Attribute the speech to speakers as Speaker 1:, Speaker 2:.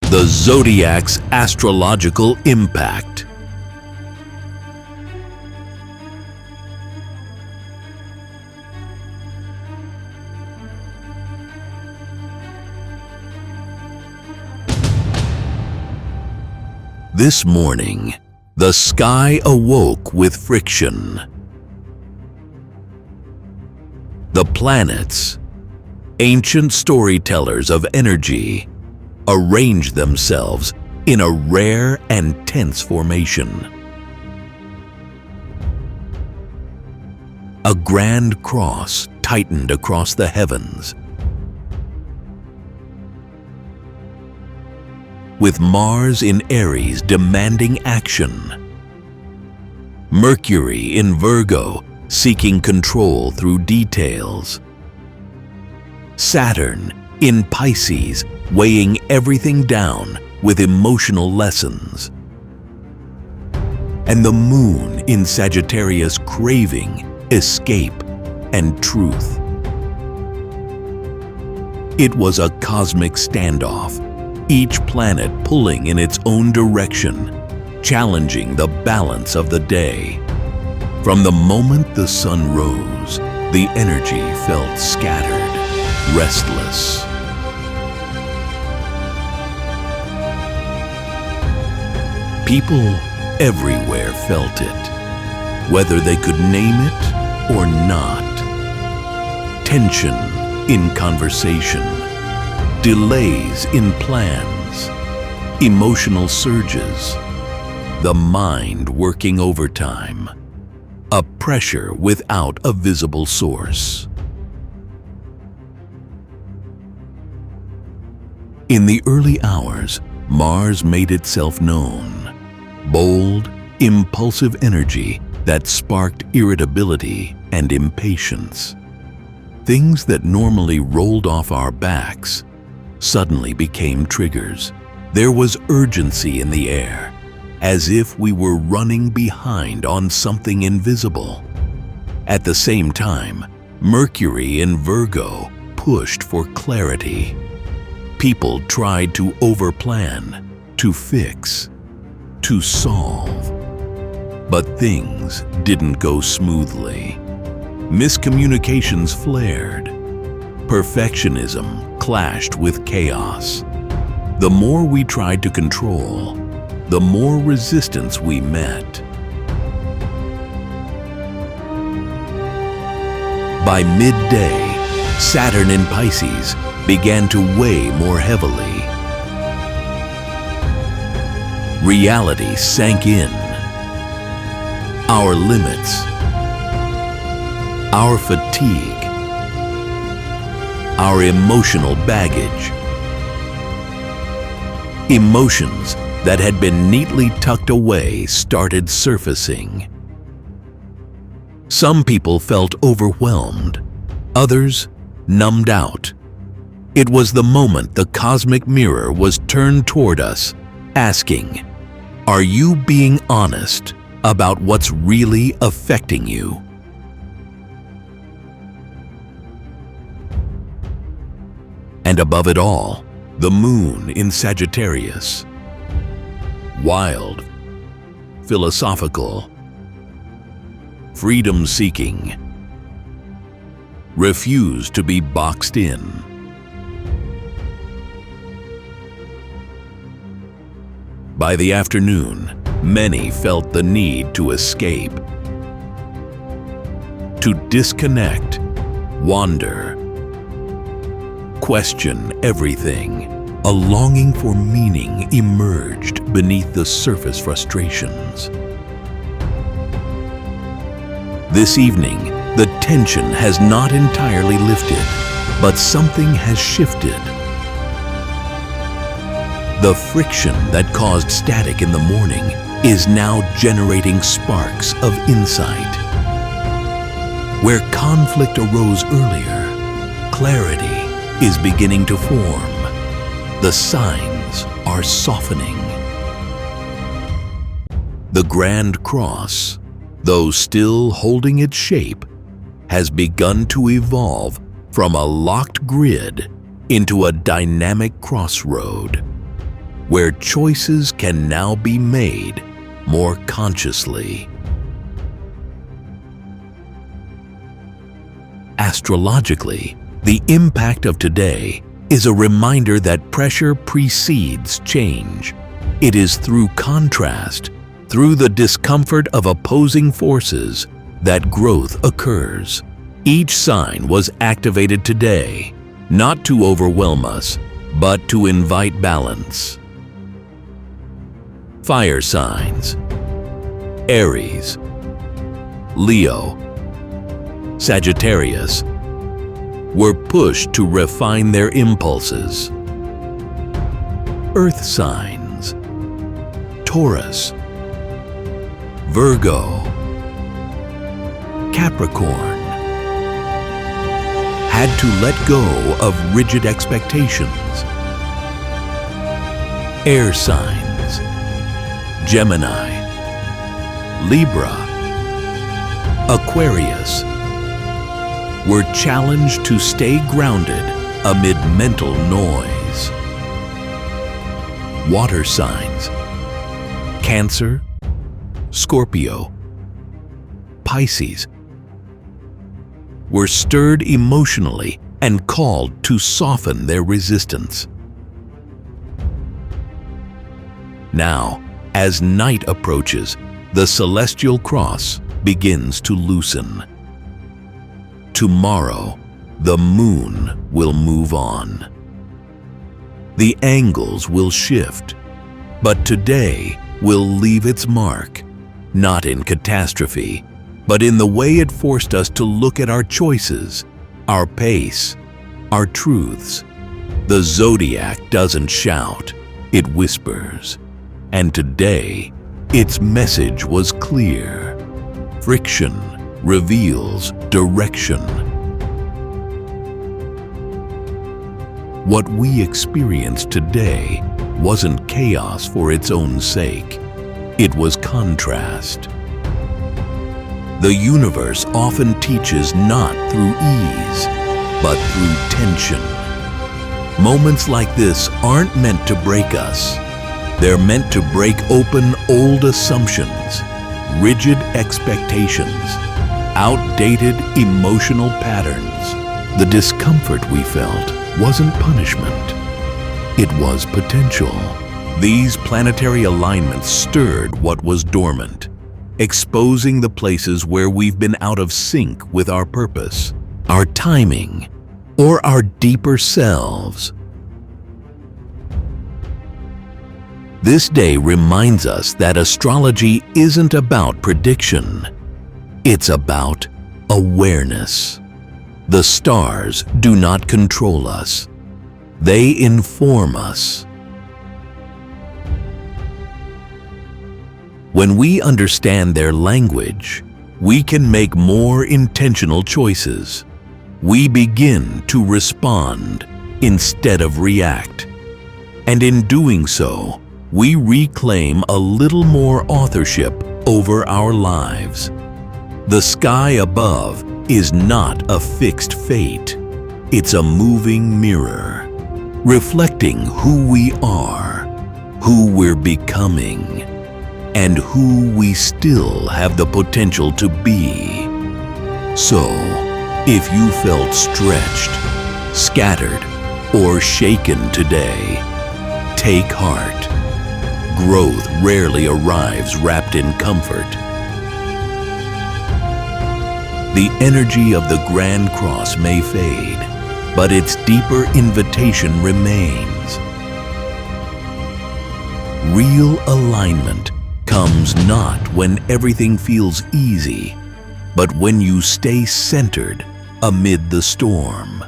Speaker 1: The Zodiac's astrological impact. This morning, the sky awoke with friction. The planets, ancient storytellers of energy, arrange themselves in a rare and tense formation. A grand cross tightened across the heavens, with Mars in Aries demanding action, Mercury in Virgo seeking control through details, Saturn in Pisces weighing everything down with emotional lessons, and the Moon in Sagittarius craving escape and truth. It was a cosmic standoff, each planet pulling in its own direction, challenging the balance of the day. From the moment the sun rose, the energy felt scattered, restless. People everywhere felt it, whether they could name it or not. Tension in conversation, delays in plans, emotional surges, the mind working overtime, a pressure without a visible source. In the early hours, Mars made itself known. Bold, impulsive energy that sparked irritability and impatience. Things that normally rolled off our backs suddenly became triggers. There was urgency in the air, as if we were running behind on something invisible. At the same time, Mercury in Virgo pushed for clarity. People tried to overplan, to fix, to solve. But things didn't go smoothly. Miscommunications flared. Perfectionism clashed with chaos. The more we tried to control, the more resistance we met. By midday, Saturn in Pisces began to weigh more heavily. Reality sank in. Our limits, our fatigue, our emotional baggage. Emotions that had been neatly tucked away started surfacing. Some people felt overwhelmed, others numbed out. It was the moment the cosmic mirror was turned toward us, asking, "Are you being honest about what's really affecting you?" And above it all, the Moon in Sagittarius. Wild, philosophical, freedom-seeking, refused to be boxed in. By the afternoon, many felt the need to escape, to disconnect, wander, question everything. A longing for meaning emerged beneath the surface frustrations. This evening, the tension has not entirely lifted, but something has shifted. The friction that caused static in the morning is now generating sparks of insight. Where conflict arose earlier, clarity is beginning to form. The signs are softening. The Grand Cross, though still holding its shape, has begun to evolve from a locked grid into a dynamic crossroad. where choices can now be made more consciously. Astrologically, the impact of today is a reminder that pressure precedes change. It is through contrast, through the discomfort of opposing forces, that growth occurs. Each sign was activated today, not to overwhelm us, but to invite balance. Fire signs: Aries, Leo, Sagittarius were pushed to refine their impulses. Earth signs: Taurus, Virgo, Capricorn had to let go of rigid expectations. Air signs: Gemini, Libra, Aquarius were challenged to stay grounded amid mental noise. Water signs: Cancer, Scorpio, Pisces were stirred emotionally and called to soften their resistance. Now, as night approaches, the celestial cross begins to loosen. Tomorrow, the moon will move on. The angles will shift, but today will leave its mark, not in catastrophe, but in the way it forced us to look at our choices, our pace, our truths. The Zodiac doesn't shout, it whispers. And today, its message was clear. Friction reveals direction. What we experienced today wasn't chaos for its own sake. It was contrast. The universe often teaches not through ease, but through tension. Moments like this aren't meant to break us. They're meant to break open old assumptions, rigid expectations, outdated emotional patterns. The discomfort we felt wasn't punishment. It was potential. These planetary alignments stirred what was dormant, exposing the places where we've been out of sync with our purpose, our timing, or our deeper selves. This day reminds us that astrology isn't about prediction. It's about awareness. The stars do not control us. They inform us. When we understand their language, we can make more intentional choices. We begin to respond instead of react. And in doing so, we reclaim a little more authorship over our lives. The sky above is not a fixed fate. It's a moving mirror, reflecting who we are, who we're becoming, and who we still have the potential to be. So, if you felt stretched, scattered, or shaken today, take heart. Growth rarely arrives wrapped in comfort. The energy of the Grand Cross may fade, but its deeper invitation remains. Real alignment comes not when everything feels easy, but when you stay centered amid the storm.